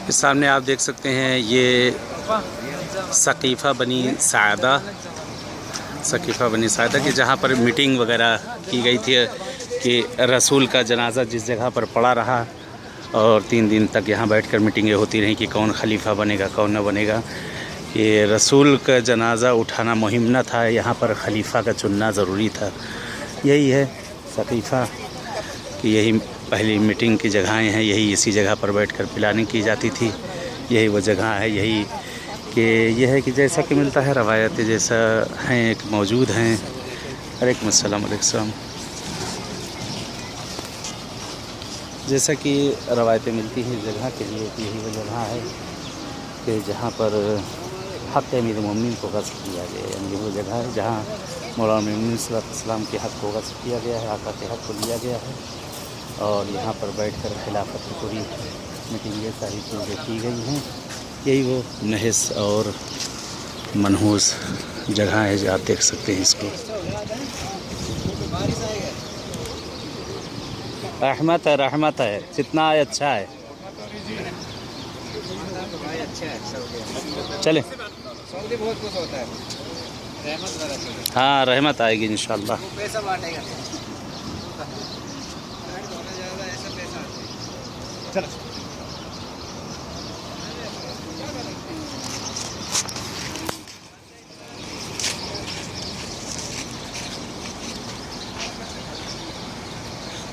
इस सामने आप देख सकते हैं ये सकीफ़ा बनी सायदा की जहाँ पर मीटिंग वगैरह की गई थी कि रसूल का जनाज़ा जिस जगह पर पड़ा रहा और 3 दिन तक यहाँ बैठकर मीटिंगें होती रहीं कि कौन खलीफा बनेगा कौन न बनेगा। ये रसूल का जनाज़ा उठाना मुहिम न था, यहाँ पर खलीफा का चुनना ज़रूरी था। यही है सकीफ़ा कि यही पहली मीटिंग की जगहें हैं, यही इसी जगह पर बैठकर प्लानिंग की जाती थी। यही वो जगह है, यही कि यह है कि जैसा कि मिलता है रवायतें जैसा हैं एक मौजूद हैं। वालेकुम अस्सलाम। जैसा कि रवायतें मिलती हैं इस जगह के लिए कि यही वो जगह है कि जहाँ पर हक़ अमीर मोमिनीन को ग़स्ब किया गया, यानी वो जगह है जहाँ मौलाना मोमिनीन सल्लल्लाहु के हक़ को ग़स्ब किया गया है, आका के हक़ को लिया गया है और यहाँ पर बैठकर खिलाफत की पूरी मीटिंगें सारी चीज़ें की गई हैं। यही वो नहस और मनहूस जगह है जो आप देख सकते हैं इसको। रहमत है जितना अच्छा है। चले बहुत कुछ होता है, हाँ रहमत आएगी इंशाअल्लाह।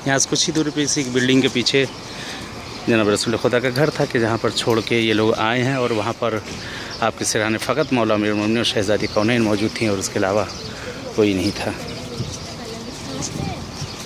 यहाँ से कुछ ही दूरी पे इसी बिल्डिंग के पीछे जनाब रसूल खुदा का घर था कि जहाँ पर छोड़ के ये लोग आए हैं और वहाँ पर आपके सिरहाने फ़कत मौला अमीरुल मोमिनीन और शहज़ादी कौनैन मौजूद थी और उसके अलावा कोई नहीं था।